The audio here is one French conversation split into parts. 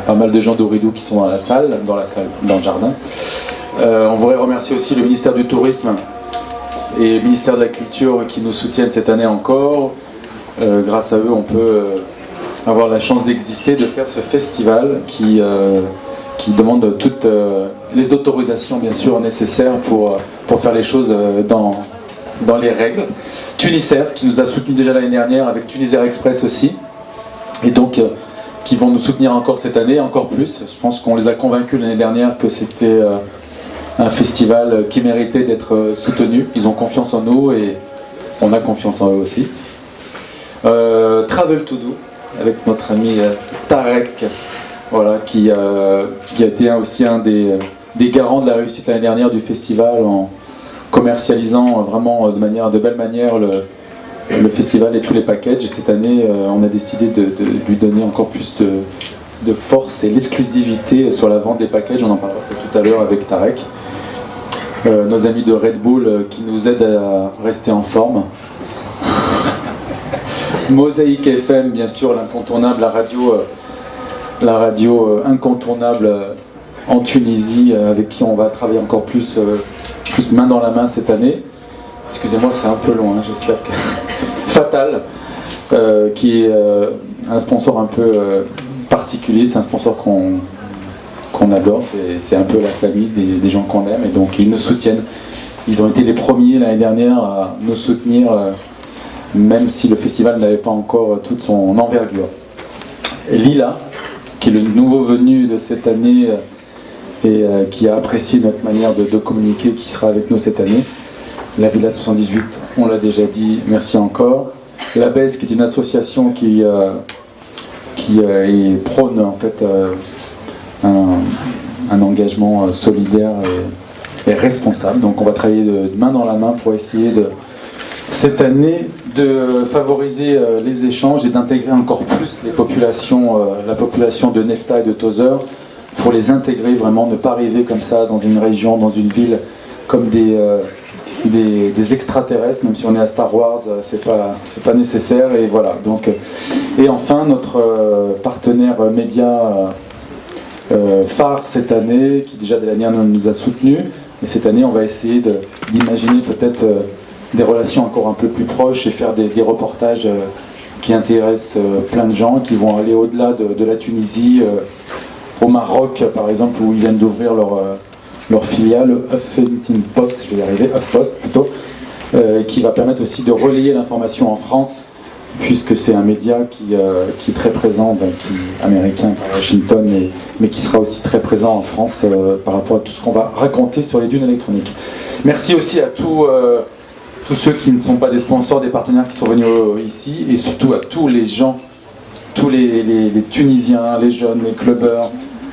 pas mal de gens d'Ooredoo qui sont dans le jardin. On voudrait remercier aussi le ministère du Tourisme et le ministère de la Culture qui nous soutiennent cette année encore. Grâce à eux, on peut avoir la chance d'exister, de faire ce festival qui demande toutes les autorisations bien sûr nécessaires pour faire les choses dans les règles. Tunisair qui nous a soutenus déjà l'année dernière avec Tunisair Express aussi, et donc qui vont nous soutenir encore cette année, encore plus. Je pense qu'on les a convaincus l'année dernière que c'était un festival qui méritait d'être soutenu. Ils ont confiance en nous et on a confiance en eux aussi. Travel to Do avec notre ami Tarek, voilà, qui a été aussi un des garants de la réussite l'année dernière du festival en commercialisant vraiment de belle manière le festival et tous les packages. Et cette année, on a décidé de lui donner encore plus de force et l'exclusivité sur la vente des packages. On en parlera tout à l'heure avec Tarek. Nos amis de Red Bull qui nous aident à rester en forme. Mosaïque FM, bien sûr, l'incontournable, la radio incontournable en Tunisie, avec qui on va travailler encore plus main dans la main cette année. Excusez-moi, c'est un peu long, hein, j'espère que... Fatal, qui est un sponsor un peu particulier, c'est un sponsor qu'on adore, c'est un peu la famille des gens qu'on aime, et donc ils nous soutiennent. Ils ont été les premiers l'année dernière à nous soutenir, même si le festival n'avait pas encore toute son envergure. Et Lila, qui est le nouveau venu de cette année et qui a apprécié notre manière de communiquer, qui sera avec nous cette année. La Villa 78, on l'a déjà dit, merci encore. La BES, qui est une association qui prône en fait un engagement solidaire et responsable. Donc on va travailler de main dans la main pour essayer cette année de favoriser les échanges et d'intégrer encore plus la population de Nefta et de Tozeur, pour les intégrer vraiment, ne pas arriver comme ça dans une région, dans une ville, comme des extraterrestres, même si on est à Star Wars, c'est pas nécessaire, et voilà. Donc, et enfin, notre partenaire média phare cette année, qui déjà de l'année dernière nous a soutenus, et cette année on va essayer d'imaginer peut-être des relations encore un peu plus proches et faire des reportages qui intéressent plein de gens, qui vont aller au-delà de la Tunisie, au Maroc par exemple, où ils viennent d'ouvrir leur filiale Huffington Post, je vais y arriver, HuffPost plutôt, qui va permettre aussi de relayer l'information en France, puisque c'est un média qui est très présent, américain par Washington, mais qui sera aussi très présent en France par rapport à tout ce qu'on va raconter sur les dunes électroniques. Merci aussi à tous ceux qui ne sont pas des sponsors, des partenaires qui sont venus ici, et surtout à tous les gens, tous les Tunisiens, les jeunes, les clubbers,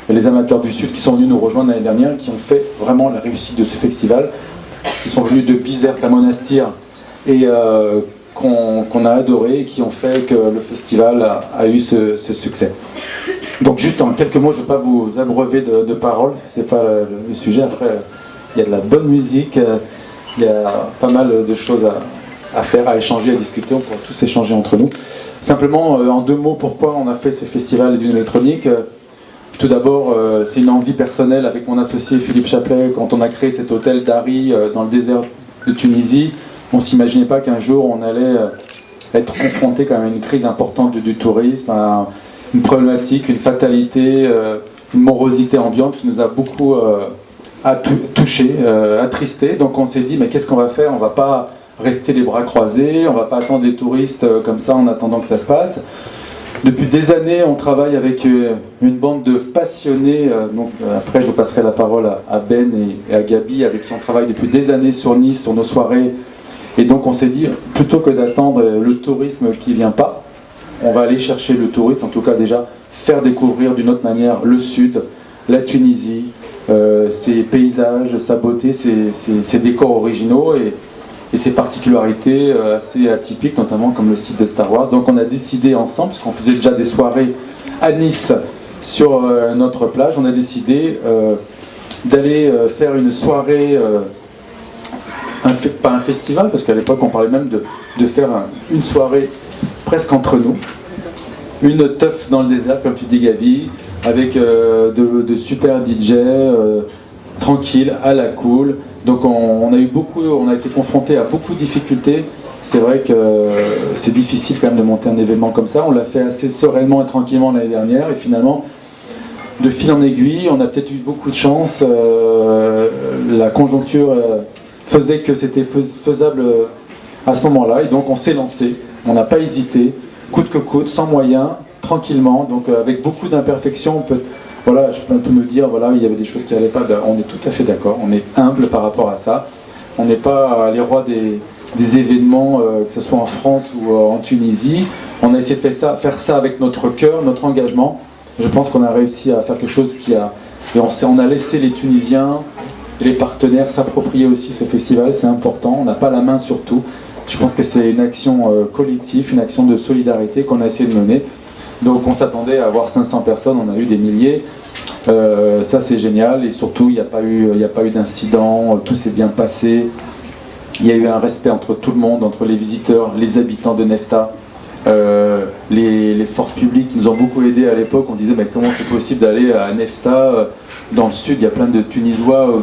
les amateurs du Sud qui sont venus nous rejoindre l'année dernière, qui ont fait vraiment la réussite de ce festival, qui sont venus de Bizerte à Monastir et qu'on a adoré, et qui ont fait que le festival a eu ce succès. Donc juste en quelques mots, je ne vais pas vous abreuver de paroles, parce que ce n'est pas le sujet. Après, il y a de la bonne musique, il y a pas mal de choses à faire, à échanger, à discuter, on pourra tous échanger entre nous. Simplement, en deux mots, pourquoi on a fait ce festival d'une électronique. Tout d'abord, c'est une envie personnelle avec mon associé Philippe Chaplet. Quand on a créé cet hôtel Dari dans le désert de Tunisie, on ne s'imaginait pas qu'un jour on allait être confronté quand même à une crise importante du tourisme, à une problématique, une fatalité, une morosité ambiante qui nous a beaucoup touché, attristé. Donc on s'est dit, mais qu'est-ce qu'on va faire? On ne va pas rester les bras croisés, on ne va pas attendre des touristes comme ça en attendant que ça se passe. Depuis des années, on travaille avec une bande de passionnés. Après, je vous passerai la parole à Ben et à Gabi, avec qui on travaille depuis des années sur Nice, sur nos soirées. Et donc, on s'est dit, plutôt que d'attendre le tourisme qui ne vient pas, on va aller chercher le tourisme, en tout cas déjà faire découvrir d'une autre manière le Sud, la Tunisie, ses paysages, sa beauté, ses décors originaux et ses particularités assez atypiques, notamment comme le site de Star Wars. Donc on a décidé ensemble, parce qu'on faisait déjà des soirées à Nice sur notre plage, on a décidé d'aller faire une soirée, pas un festival, parce qu'à l'époque on parlait même de faire une soirée presque entre nous, une teuf dans le désert, comme tu dis Gabi, avec de super DJ, tranquille, à la cool. Donc on a été confronté à beaucoup de difficultés. C'est vrai que c'est difficile quand même de monter un événement comme ça. On l'a fait assez sereinement et tranquillement l'année dernière, et finalement, de fil en aiguille, on a peut-être eu beaucoup de chance. La conjoncture faisait que c'était faisable à ce moment-là, et donc on s'est lancé. On n'a pas hésité, coûte que coûte, sans moyens, tranquillement, donc avec beaucoup d'imperfections. On peut me dire, voilà, il y avait des choses qui n'allaient pas. On est tout à fait d'accord, on est humble par rapport à ça. On n'est pas les rois des événements, que ce soit en France ou en Tunisie. On a essayé de faire ça avec notre cœur, notre engagement. Je pense qu'on a réussi à faire quelque chose et on a laissé les Tunisiens et les partenaires s'approprier aussi ce festival, c'est important. On n'a pas la main sur tout. Je pense que c'est une action collective, une action de solidarité qu'on a essayé de mener. Donc on s'attendait à avoir 500 personnes, on a eu des milliers. Ça c'est génial, et surtout il n'y a pas eu d'incident, tout s'est bien passé. Il y a eu un respect entre tout le monde, entre les visiteurs, les habitants de Nefta. Les forces publiques nous ont beaucoup aidés à l'époque. On disait mais comment c'est possible d'aller à Nefta, dans le sud, il y a plein de Tunisois ou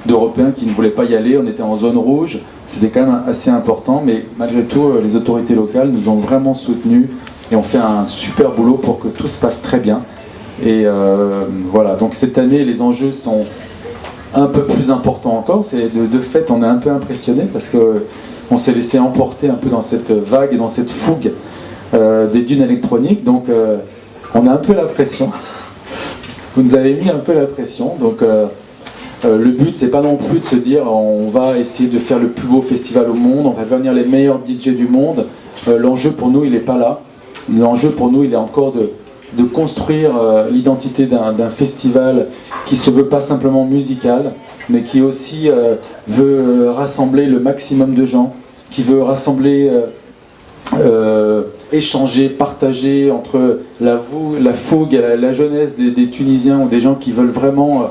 d'Européens qui ne voulaient pas y aller. On était en zone rouge, c'était quand même assez important, mais malgré tout les autorités locales nous ont vraiment soutenus et ont fait un super boulot pour que tout se passe très bien. Et voilà, donc cette année les enjeux sont un peu plus importants encore. De fait on est un peu impressionné parce qu'on s'est laissé emporter un peu dans cette vague et dans cette fougue des dunes électroniques, donc on a un peu la pression. Vous nous avez mis un peu la pression, donc le but c'est pas non plus de se dire on va essayer de faire le plus beau festival au monde, on va venir les meilleurs DJ du monde. L'enjeu pour nous il n'est pas là. L'enjeu pour nous il est encore de construire l'identité d'un festival qui se veut pas simplement musical, mais qui aussi veut rassembler le maximum de gens, qui veut rassembler, échanger, partager entre la fougue et la jeunesse des Tunisiens ou des gens qui veulent vraiment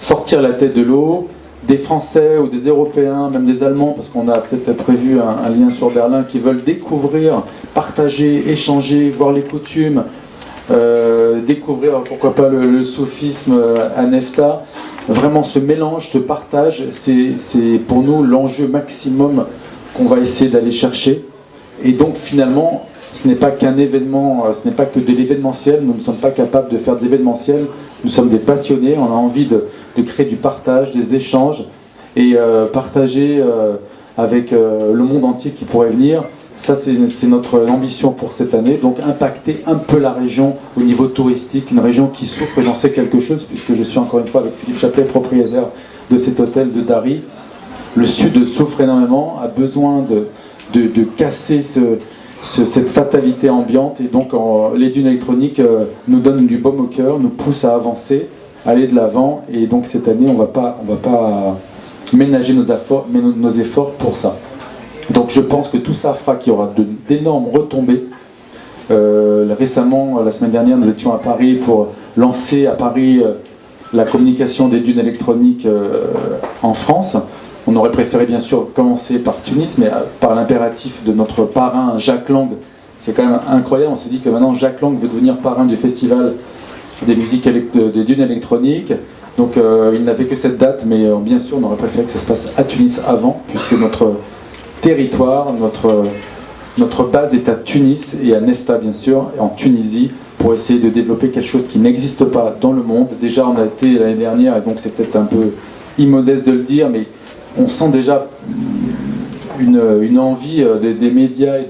sortir la tête de l'eau, des Français ou des Européens, même des Allemands, parce qu'on a peut-être prévu un lien sur Berlin, qui veulent découvrir, partager, échanger, voir les coutumes, découvrir pourquoi pas le soufisme à Nefta. Vraiment ce mélange, ce partage, c'est pour nous l'enjeu maximum qu'on va essayer d'aller chercher. Et donc finalement, ce n'est pas qu'un événement, ce n'est pas que de l'événementiel, nous ne sommes pas capables de faire de l'événementiel, nous sommes des passionnés, on a envie de créer du partage, des échanges, et partager avec le monde entier qui pourrait venir. Ça c'est notre ambition pour cette année, donc impacter un peu la région au niveau touristique, une région qui souffre, et j'en sais quelque chose puisque je suis encore une fois avec Philippe Chaplet, propriétaire de cet hôtel de Dari. Le sud souffre énormément, a besoin de casser cette fatalité ambiante, et donc les dunes électroniques nous donnent du baume au cœur, nous poussent à avancer, à aller de l'avant, et donc cette année on va pas ménager nos efforts pour ça. Donc je pense que tout ça fera qu'il y aura d'énormes retombées. Récemment, la semaine dernière, nous étions à Paris pour lancer à Paris la communication des dunes électroniques en France. On aurait préféré bien sûr commencer par Tunis, mais par l'impératif de notre parrain Jacques Lang, c'est quand même incroyable. On s'est dit que maintenant Jacques Lang veut devenir parrain du festival des musiques des dunes électroniques. Donc il n'avait que cette date, mais bien sûr on aurait préféré que ça se passe à Tunis avant, puisque notre territoire, notre base est à Tunis et à Nefta bien sûr, en Tunisie, pour essayer de développer quelque chose qui n'existe pas dans le monde. Déjà on a été l'année dernière, et donc c'est peut-être un peu immodeste de le dire, mais on sent déjà une envie des médias et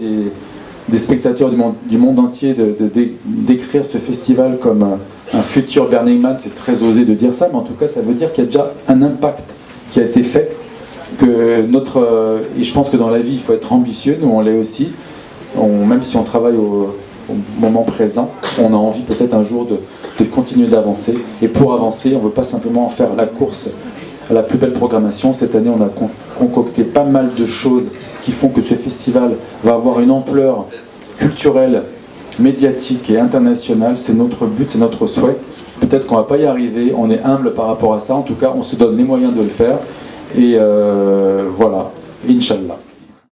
des spectateurs du monde entier de décrire ce festival comme un futur Burning Man. C'est très osé de dire ça, mais en tout cas ça veut dire qu'il y a déjà un impact qui a été fait. Et je pense que dans la vie il faut être ambitieux, nous on l'est aussi, même si on travaille au moment présent, on a envie peut-être un jour de continuer d'avancer, et pour avancer on ne veut pas simplement faire la course à la plus belle programmation. Cette année on a concocté pas mal de choses qui font que ce festival va avoir une ampleur culturelle, médiatique et internationale. C'est notre but, c'est notre souhait. Peut-être qu'on ne va pas y arriver, on est humble par rapport à ça, en tout cas on se donne les moyens de le faire. Et voilà, Inch'Allah.